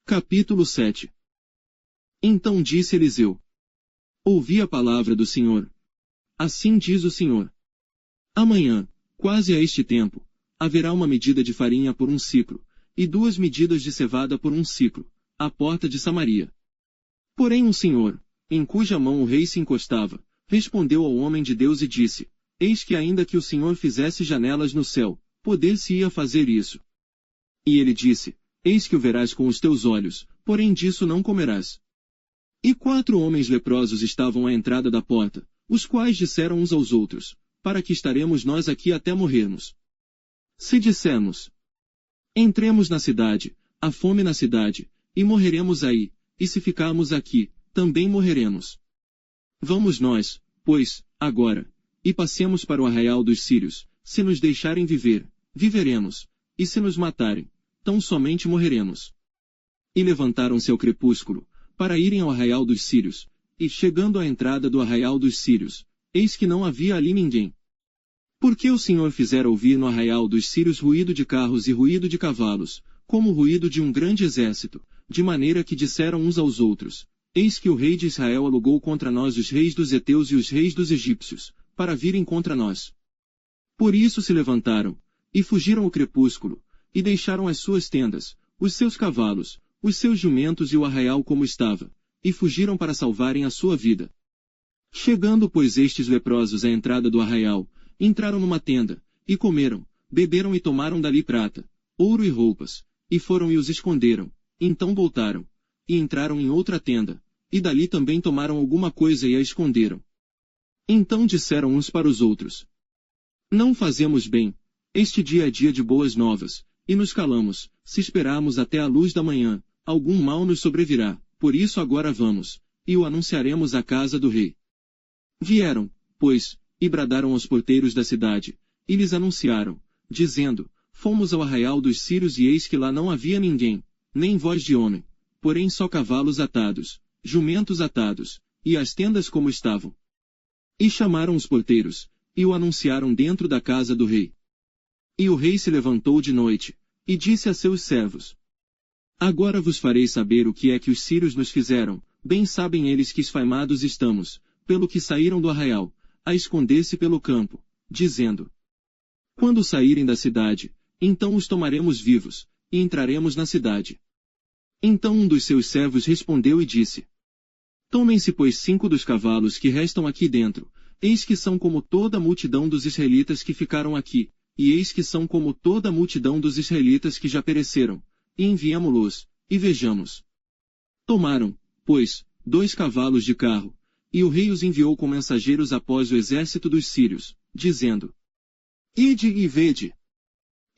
Capítulo 7. Então disse Eliseu: ouvi a palavra do Senhor. Assim diz o Senhor: amanhã, quase a este tempo, haverá uma medida de farinha por um siclo, e 2 medidas de cevada por um siclo, à porta de Samaria. Porém o Senhor, em cuja mão o rei se encostava, respondeu ao homem de Deus e disse: eis que ainda que o Senhor fizesse janelas no céu, poder-se-ia fazer isso. E ele disse: eis que o verás com os teus olhos, porém disso não comerás. E 4 homens leprosos estavam à entrada da porta, os quais disseram uns aos outros: para que estaremos nós aqui até morrermos? Se dissermos: entremos na cidade, há fome na cidade, e morreremos aí, e se ficarmos aqui, também morreremos. Vamos nós, pois, agora, e passemos para o arraial dos sírios, se nos deixarem viver, viveremos, e se nos matarem, tão somente morreremos. E levantaram-se ao crepúsculo, para irem ao arraial dos sírios, e chegando à entrada do arraial dos sírios, eis que não havia ali ninguém. Porque o Senhor fizera ouvir no arraial dos sírios ruído de carros e ruído de cavalos, como o ruído de um grande exército, de maneira que disseram uns aos outros: eis que o rei de Israel alugou contra nós os reis dos heteus e os reis dos egípcios, para virem contra nós. Por isso se levantaram, e fugiram ao crepúsculo, e deixaram as suas tendas, os seus cavalos, os seus jumentos e o arraial como estava, e fugiram para salvarem a sua vida. Chegando, pois, estes leprosos à entrada do arraial, entraram numa tenda, e comeram, beberam e tomaram dali prata, ouro e roupas, e foram e os esconderam. Então voltaram, e entraram em outra tenda, e dali também tomaram alguma coisa e a esconderam. Então disseram uns para os outros: não fazemos bem, este dia é dia de boas novas, e nos calamos, se esperarmos até a luz da manhã, algum mal nos sobrevirá, por isso agora vamos, e o anunciaremos à casa do rei. Vieram, pois, e bradaram aos porteiros da cidade, e lhes anunciaram, dizendo: fomos ao arraial dos sírios e eis que lá não havia ninguém, nem voz de homem, porém só cavalos atados, jumentos atados, e as tendas como estavam. E chamaram os porteiros, e o anunciaram dentro da casa do rei. E o rei se levantou de noite, e disse a seus servos: agora vos farei saber o que é que os sírios nos fizeram, bem sabem eles que esfaimados estamos, pelo que saíram do arraial, a esconder-se pelo campo, dizendo: quando saírem da cidade, então os tomaremos vivos, e entraremos na cidade. Então um dos seus servos respondeu e disse: tomem-se pois 5 dos cavalos que restam aqui dentro, eis que são como toda a multidão dos israelitas que ficaram aqui, e eis que são como toda a multidão dos israelitas que já pereceram, e enviamo-los, e vejamos. Tomaram, pois, 2 cavalos de carro, e o rei os enviou com mensageiros após o exército dos sírios, dizendo: ide e vede.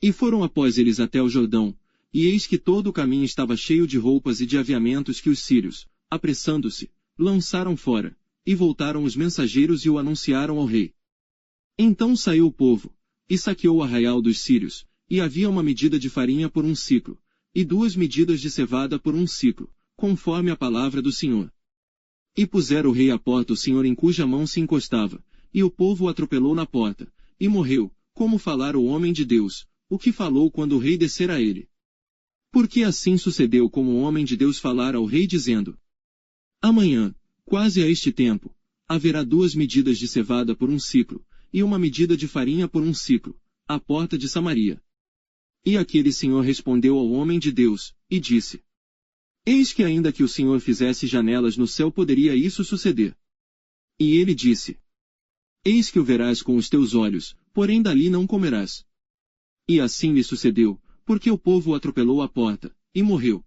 E foram após eles até o Jordão, e eis que todo o caminho estava cheio de roupas e de aviamentos que os sírios, apressando-se, lançaram fora, e voltaram os mensageiros e o anunciaram ao rei. Então saiu o povo, e saqueou o arraial dos sírios, e havia uma medida de farinha por um siclo, e 2 medidas de cevada por um siclo, conforme a palavra do Senhor. E pusera o rei à porta o Senhor em cuja mão se encostava, e o povo o atropelou na porta, e morreu, como falara o homem de Deus, o que falou quando o rei descera a ele. Porque assim sucedeu como o homem de Deus falara ao rei dizendo: amanhã, quase a este tempo, haverá 2 medidas de cevada por um siclo, e 1 medida de farinha por um siclo, à porta de Samaria. E aquele Senhor respondeu ao homem de Deus, e disse: eis que ainda que o Senhor fizesse janelas no céu poderia isso suceder. E ele disse: eis que o verás com os teus olhos, porém dali não comerás. E assim lhe sucedeu, porque o povo o atropelou à porta, e morreu.